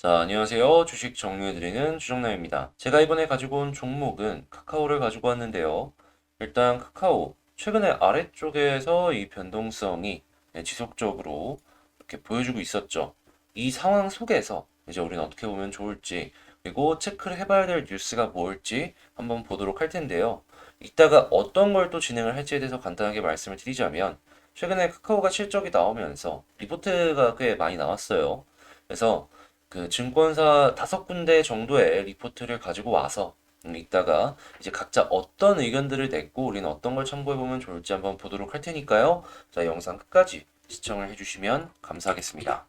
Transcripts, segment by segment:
자, 안녕하세요. 주식 정리해드리는 주정남입니다. 제가 이번에 가지고 온 종목은 카카오를 가지고 왔는데요. 일단 카카오, 최근에 아래쪽에서 이 변동성이 지속적으로 이렇게 보여주고 있었죠. 이 상황 속에서 이제 우리는 어떻게 보면 좋을지, 그리고 체크를 해봐야 될 뉴스가 뭘지 한번 보도록 할 텐데요. 이따가 어떤 걸 또 진행을 할지에 대해서 간단하게 말씀을 드리자면, 최근에 카카오가 실적이 나오면서 리포트가 꽤 많이 나왔어요. 그래서 그 증권사 5군데 정도의 리포트를 가지고 와서 이따가 이제 각자 어떤 의견들을 냈고 우리는 어떤 걸 참고해 보면 좋을지 한번 보도록 할 테니까요. 자, 영상 끝까지 시청을 해주시면 감사하겠습니다.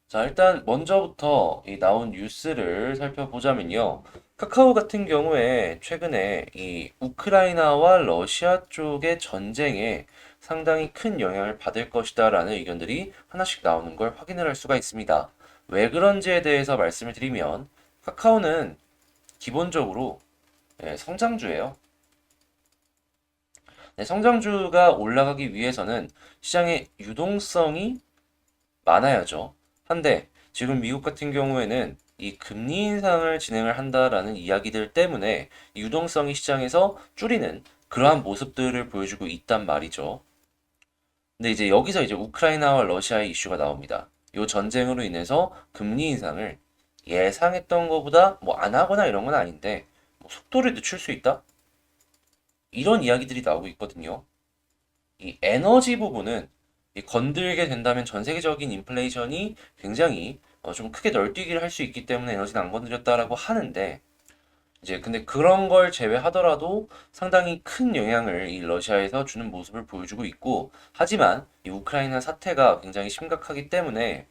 자, 일단 먼저부터 이 나온 뉴스를 살펴보자면요. 카카오 같은 경우에 최근에 이 우크라이나와 러시아 쪽의 전쟁에 상당히 큰 영향을 받을 것이다라는 의견들이 하나씩 나오는 걸 확인을 할 수가 있습니다. 왜 그런지에 대해서 말씀을 드리면 카카오는 기본적으로 성장주예요. 네, 성장주가 올라가기 위해서는 시장의 유동성이 많아야죠. 한데 지금 미국 같은 경우에는 이 금리 인상을 진행을 한다라는 이야기들 때문에 유동성이 시장에서 줄이는 그러한 모습들을 보여주고 있단 말이죠. 근데 이제 여기서 이제 우크라이나와 러시아의 이슈가 나옵니다. 이 전쟁으로 인해서 금리 인상을 예상했던 것보다 뭐 안 하거나 이런 건 아닌데 뭐 속도를 늦출 수 있다? 이런 이야기들이 나오고 있거든요. 이 에너지 부분은 건들게 된다면 전 세계적인 인플레이션이 굉장히 좀 크게 널뛰기를 할 수 있기 때문에 에너지는 안 건드렸다라고 하는데 이제 근데 그런 걸 제외하더라도 상당히 큰 영향을 이 러시아에서 주는 모습을 보여주고 있고 하지만 이 우크라이나 사태가 굉장히 심각하기 때문에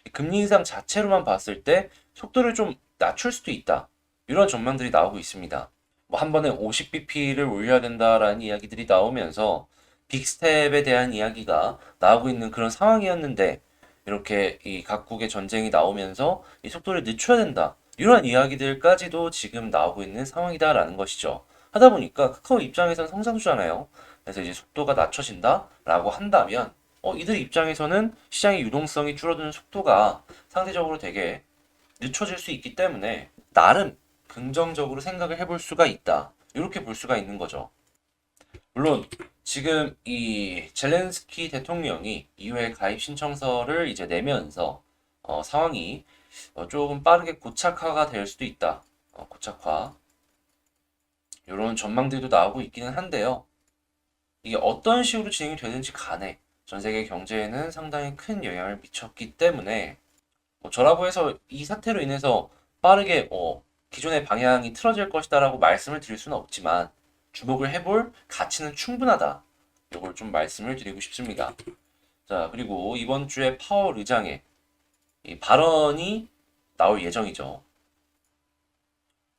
이 금리 인상 자체로만 봤을 때 속도를 좀 낮출 수도 있다. 이런 전망들이 나오고 있습니다. 뭐 한 번에 50bp를 올려야 된다라는 이야기들이 나오면서 빅스텝에 대한 이야기가 나오고 있는 그런 상황이었는데 이렇게 이 각국의 전쟁이 나오면서 이 속도를 늦춰야 된다. 이런 이야기들까지도 지금 나오고 있는 상황이다라는 것이죠. 하다 보니까 카카오 입장에서는 성장주잖아요. 그래서 이제 속도가 낮춰진다라고 한다면 이들 입장에서는 시장의 유동성이 줄어드는 속도가 상대적으로 되게 늦춰질 수 있기 때문에 나름 긍정적으로 생각을 해볼 수가 있다. 이렇게 볼 수가 있는 거죠. 물론 지금 이 젤렌스키 대통령이 이후에 가입 신청서를 이제 내면서 상황이 조금 빠르게 고착화가 될 수도 있다. 고착화. 이런 전망들도 나오고 있기는 한데요. 이게 어떤 식으로 진행이 되는지 간에 전 세계 경제에는 상당히 큰 영향을 미쳤기 때문에 뭐 저라고 해서 이 사태로 인해서 빠르게 기존의 방향이 틀어질 것이다라고 말씀을 드릴 수는 없지만 주목을 해볼 가치는 충분하다. 이걸 좀 말씀을 드리고 싶습니다. 자, 그리고 이번 주에 파월 의장의 이 발언이 나올 예정이죠.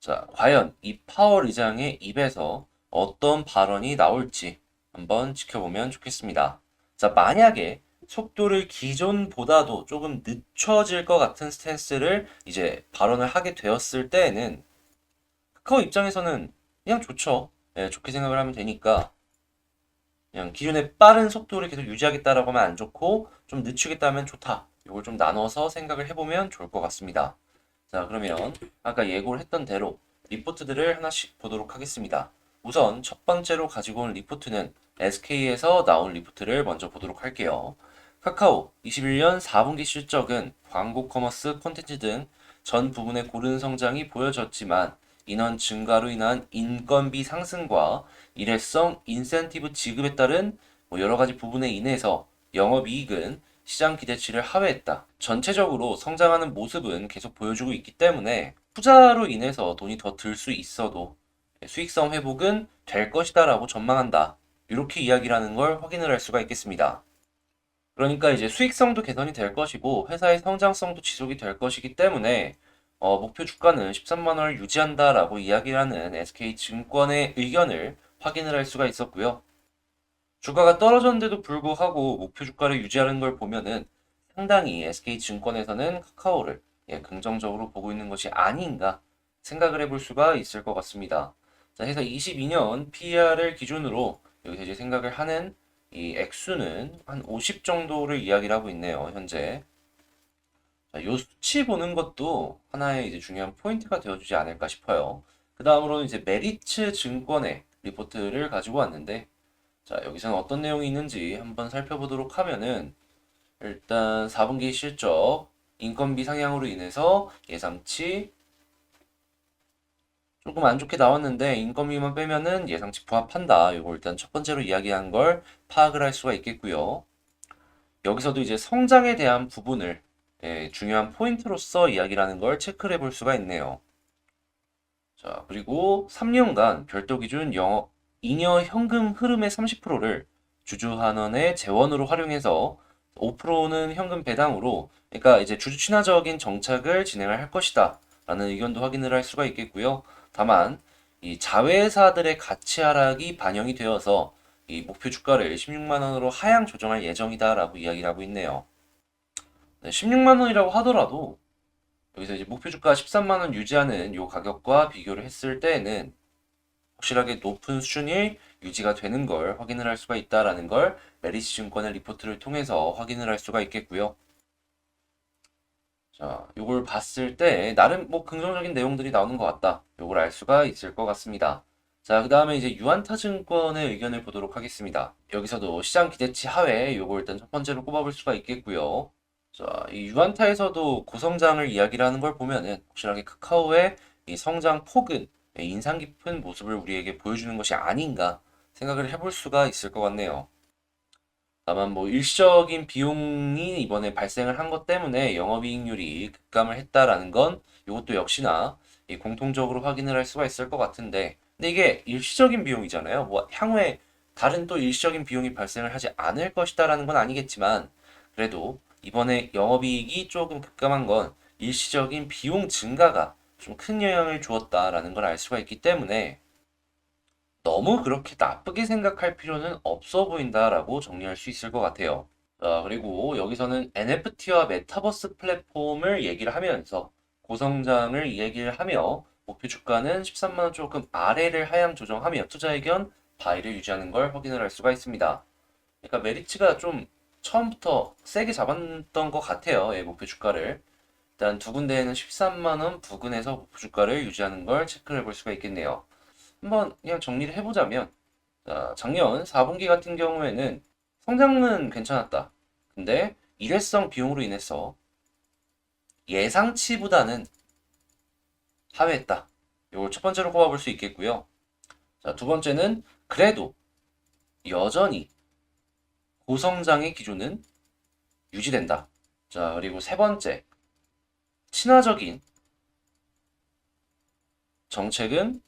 자, 과연 이 파월 의장의 입에서 어떤 발언이 나올지 한번 지켜보면 좋겠습니다. 자, 만약에 속도를 기존보다도 조금 늦춰질 것 같은 스탠스를 이제 발언을 하게 되었을 때에는 카카오 입장에서는 그냥 좋죠. 예, 좋게 생각을 하면 되니까 그냥 기존의 빠른 속도를 계속 유지하겠다라고 하면 안 좋고 좀 늦추겠다면 좋다. 이걸 좀 나눠서 생각을 해보면 좋을 것 같습니다. 자, 그러면 아까 예고를 했던 대로 리포트들을 하나씩 보도록 하겠습니다. 우선 첫 번째로 가지고 온 리포트는 SK에서 나온 리포트를 먼저 보도록 할게요. 카카오 21년 4분기 실적은 광고 커머스 콘텐츠 등 전 부분의 고른 성장이 보여졌지만 인원 증가로 인한 인건비 상승과 일회성 인센티브 지급에 따른 여러 가지 부분에 인해서 영업이익은 시장 기대치를 하회했다. 전체적으로 성장하는 모습은 계속 보여주고 있기 때문에 투자로 인해서 돈이 더 들 수 있어도 수익성 회복은 될 것이다라고 전망한다. 이렇게 이야기를 하는 걸 확인을 할 수가 있겠습니다. 그러니까 이제 수익성도 개선이 될 것이고 회사의 성장성도 지속이 될 것이기 때문에 목표 주가는 13만 원을 유지한다라고 이야기를 하는 SK증권의 의견을 확인을 할 수가 있었고요. 주가가 떨어졌는데도 불구하고 목표 주가를 유지하는 걸 보면은 상당히 SK증권에서는 카카오를 긍정적으로 보고 있는 것이 아닌가 생각을 해볼 수가 있을 것 같습니다. 자, 해서 22년 PER을 기준으로 여기서 이제 생각을 하는 이 액수는 한 50 정도를 이야기를 하고 있네요, 현재. 자, 자, 요 수치 보는 것도 하나의 이제 중요한 포인트가 되어주지 않을까 싶어요. 그 다음으로는 이제 메리츠 증권의 리포트를 가지고 왔는데, 자, 여기서는 어떤 내용이 있는지 한번 살펴보도록 하면은, 일단 4분기 실적, 인건비 상향으로 인해서 예상치 조금 안 좋게 나왔는데 인건비만 빼면은 예상치 부합한다. 이거 일단 첫 번째로 이야기한 걸 파악을 할 수가 있겠고요. 여기서도 이제 성장에 대한 부분을 중요한 포인트로서 이야기라는 걸 체크를 해볼 수가 있네요. 자, 그리고 3년간 별도 기준 잉여 현금 흐름의 30%를 주주환원의 재원으로 활용해서 5%는 현금 배당으로, 그러니까 이제 주주 친화적인 정책을 진행을 할 것이다 라는 의견도 확인을 할 수가 있겠고요. 다만 이 자회사들의 가치 하락이 반영이 되어서 이 목표 주가를 16만 원으로 하향 조정할 예정이다라고 이야기를 하고 있네요. 네, 16만 원이라고 하더라도 여기서 이제 목표 주가 13만 원 유지하는 요 가격과 비교를 했을 때에는 확실하게 높은 수준이 유지가 되는 걸 확인을 할 수가 있다라는 걸 메리츠 증권의 리포트를 통해서 확인을 할 수가 있겠고요. 자, 요걸 봤을 때 나름 뭐 긍정적인 내용들이 나오는 것 같다. 요걸 알 수가 있을 것 같습니다. 자, 그 다음에 이제 유안타 증권의 의견을 보도록 하겠습니다. 여기서도 시장 기대치 하회 요걸 일단 첫 번째로 꼽아볼 수가 있겠고요. 자, 이 유안타에서도 고성장을 이야기를 하는 걸 보면은 확실하게 카카오의 이 성장 폭은 인상 깊은 모습을 우리에게 보여주는 것이 아닌가 생각을 해볼 수가 있을 것 같네요. 다만 뭐 일시적인 비용이 이번에 발생을 한 것 때문에 영업이익률이 급감을 했다라는 건 이것도 역시나 이 공통적으로 확인을 할 수가 있을 것 같은데, 근데 이게 일시적인 비용이잖아요. 뭐 향후에 다른 또 일시적인 비용이 발생을 하지 않을 것이다라는 건 아니겠지만, 그래도 이번에 영업이익이 조금 급감한 건 일시적인 비용 증가가 좀 큰 영향을 주었다라는 걸 알 수가 있기 때문에 너무 그렇게 나쁘게 생각할 필요는 없어 보인다라고 정리할 수 있을 것 같아요. 그리고 여기서는 NFT와 메타버스 플랫폼을 얘기를 하면서 고성장을 얘기를 하며 목표 주가는 13만 원 조금 아래를 하향 조정하며 투자 의견 바이를 유지하는 걸 확인을 할 수가 있습니다. 그러니까 메리츠가 좀 처음부터 세게 잡았던 것 같아요. 예, 목표 주가를. 일단 두 군데에는 13만 원 부근에서 목표 주가를 유지하는 걸 체크를 해볼 수가 있겠네요. 한번 그냥 정리를 해보자면, 자, 작년 4분기 같은 경우에는 성장은 괜찮았다. 근데 일회성 비용으로 인해서 예상치보다는 하회했다. 이걸 첫 번째로 꼽아볼 수 있겠고요. 자, 두 번째는 그래도 여전히 고성장의 기조는 유지된다. 자, 그리고 세 번째, 친화적인 정책은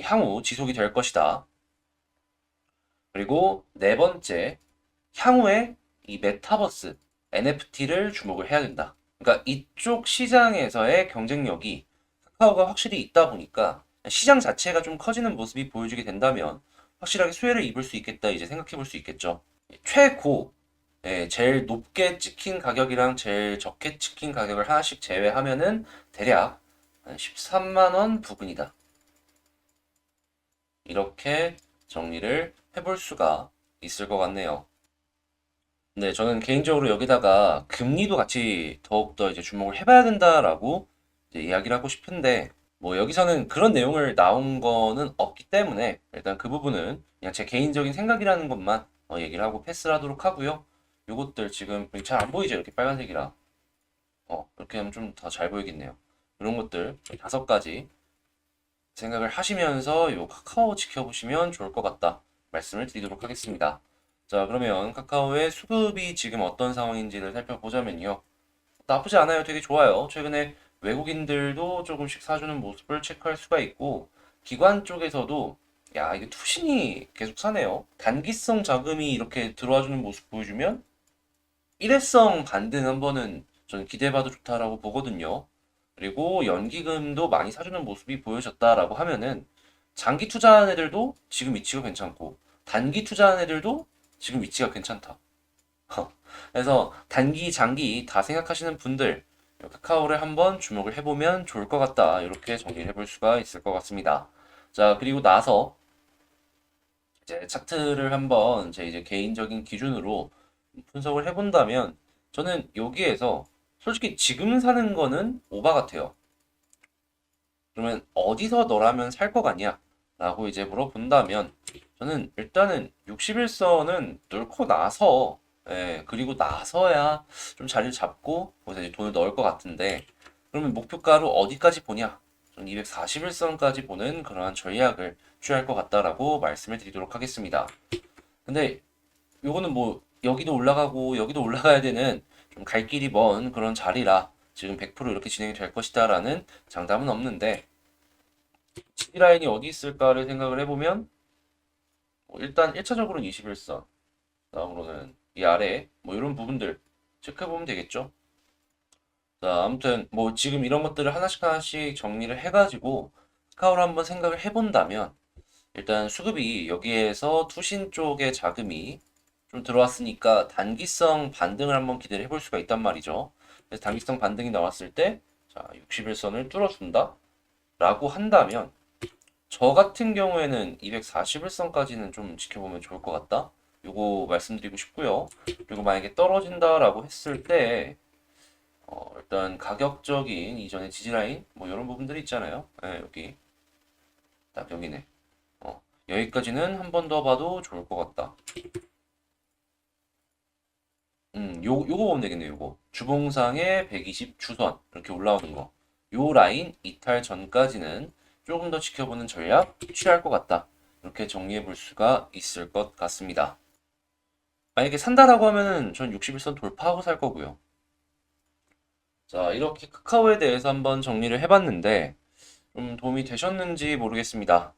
향후 지속이 될 것이다. 그리고 네 번째, 향후에 이 메타버스, NFT를 주목을 해야 된다. 그러니까 이쪽 시장에서의 경쟁력이 카카오가 확실히 있다 보니까 시장 자체가 좀 커지는 모습이 보여지게 된다면 확실하게 수혜를 입을 수 있겠다 이제 생각해 볼 수 있겠죠. 최고, 제일 높게 찍힌 가격이랑 제일 적게 찍힌 가격을 하나씩 제외하면은 대략 13만 원 부근이다. 이렇게 정리를 해볼 수가 있을 것 같네요. 네, 저는 개인적으로 여기다가 금리도 같이 더욱더 이제 주목을 해봐야 된다라고 이제 이야기를 하고 싶은데, 뭐 여기서는 그런 내용을 나온 거는 없기 때문에 일단 그 부분은 그냥 제 개인적인 생각이라는 것만 얘기를 하고 패스를 하도록 하고요. 요것들 지금 잘 안 보이죠? 이렇게 빨간색이라. 이렇게 하면 좀 더 잘 보이겠네요. 이런 것들 다섯 가지 생각을 하시면서 요 카카오 지켜보시면 좋을 것 같다 말씀을 드리도록 하겠습니다. 자, 그러면 카카오의 수급이 지금 어떤 상황인지를 살펴보자면요. 나쁘지 않아요. 되게 좋아요. 최근에 외국인들도 조금씩 사주는 모습을 체크할 수가 있고, 기관 쪽에서도 야, 이게 투신이 계속 사네요. 단기성 자금이 이렇게 들어와주는 모습 보여주면 일회성 반등 한번은 저는 기대해봐도 좋다라고 보거든요. 그리고 연기금도 많이 사주는 모습이 보여졌다라고 하면은 장기 투자한 애들도 지금 위치가 괜찮고 단기 투자한 애들도 지금 위치가 괜찮다. 그래서 단기, 장기 다 생각하시는 분들 카카오를 한번 주목을 해보면 좋을 것 같다. 이렇게 정리를 해볼 수가 있을 것 같습니다. 자, 그리고 나서 이제 차트를 한번 제 이제 개인적인 기준으로 분석을 해본다면 저는 여기에서 솔직히 지금 사는 거는 오바 같아요. 그러면 어디서 너라면 살 것 같냐? 라고 이제 물어본다면 저는 일단은 61선은 뚫고 나서 그리고 나서야 좀 자리를 잡고 거기서 이제 돈을 넣을 것 같은데 그러면 목표가로 어디까지 보냐? 저는 241선까지 보는 그러한 전략을 취할 것 같다라고 말씀을 드리도록 하겠습니다. 근데 요거는 뭐 여기도 올라가고 여기도 올라가야 되는 좀 갈 길이 먼 그런 자리라 지금 100% 이렇게 진행이 될 것이다라는 장담은 없는데 지지라인이 어디 있을까를 생각을 해보면 일단 1차적으로는 21선 다음으로는 이 아래 뭐 이런 부분들 체크해보면 되겠죠. 자, 아무튼 뭐 지금 이런 것들을 하나씩 하나씩 정리를 해가지고 카카오를 한번 생각을 해본다면 일단 수급이 여기에서 투신 쪽의 자금이 좀 들어왔으니까 단기성 반등을 한번 기대를 해볼 수가 있단 말이죠. 그래서 단기성 반등이 나왔을 때 자, 61선을 뚫어준다 라고 한다면 저 같은 경우에는 241선까지는 좀 지켜보면 좋을 것 같다. 요거 말씀드리고 싶고요. 그리고 만약에 떨어진다라고 했을 때 일단 가격적인 이전의 지지라인 뭐 이런 부분들이 있잖아요. 예, 여기 딱 여기네. 여기까지는 한 번 더 봐도 좋을 것 같다. 요거 보면 되겠네요. 요거 주봉상의 120 주선 이렇게 올라오는 거. 요 라인 이탈 전까지는 조금 더 지켜보는 전략 취할 것 같다. 이렇게 정리해 볼 수가 있을 것 같습니다. 만약에 산다라고 하면은 전 61선 돌파하고 살 거고요. 자, 이렇게 카카오에 대해서 한번 정리를 해봤는데 좀 도움이 되셨는지 모르겠습니다.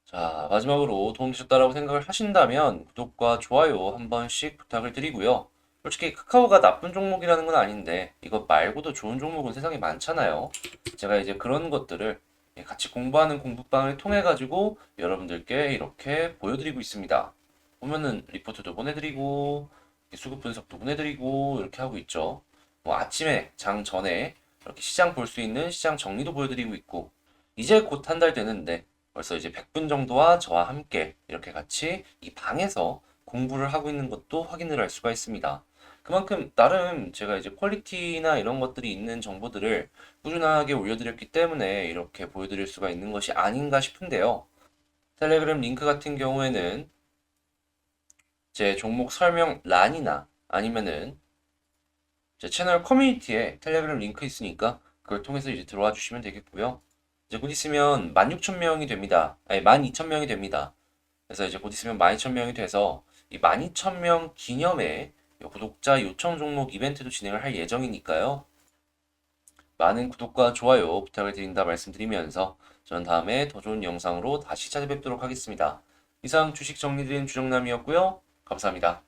자, 마지막으로 도움 되셨다라고 생각을 하신다면 구독과 좋아요 한 번씩 부탁을 드리고요. 솔직히 카카오가 나쁜 종목이라는 건 아닌데 이것 말고도 좋은 종목은 세상에 많잖아요. 제가 이제 그런 것들을 같이 공부하는 공부방을 통해 가지고 여러분들께 이렇게 보여드리고 있습니다. 보면은 리포트도 보내드리고 수급 분석도 보내드리고 이렇게 하고 있죠. 뭐 아침에 장 전에 이렇게 시장 볼 수 있는 시장 정리도 보여드리고 있고 이제 곧 한 달 되는데 벌써 이제 100분 정도와 저와 함께 이렇게 같이 이 방에서 공부를 하고 있는 것도 확인을 할 수가 있습니다. 그만큼 나름 제가 이제 퀄리티나 이런 것들이 있는 정보들을 꾸준하게 올려드렸기 때문에 이렇게 보여드릴 수가 있는 것이 아닌가 싶은데요. 텔레그램 링크 같은 경우에는 제 종목 설명 란이나 아니면은 제 채널 커뮤니티에 텔레그램 링크 있으니까 그걸 통해서 이제 들어와 주시면 되겠고요. 이제 곧 있으면 16,000명이 됩니다. 아니 12,000명이 됩니다. 그래서 이제 곧 있으면 12,000명이 돼서 이 12,000명 기념의 구독자 요청 종목 이벤트도 진행을 할 예정이니까요. 많은 구독과 좋아요 부탁을 드린다 말씀드리면서 저는 다음에 더 좋은 영상으로 다시 찾아뵙도록 하겠습니다. 이상 주식 정리드린 주정남이었고요. 감사합니다.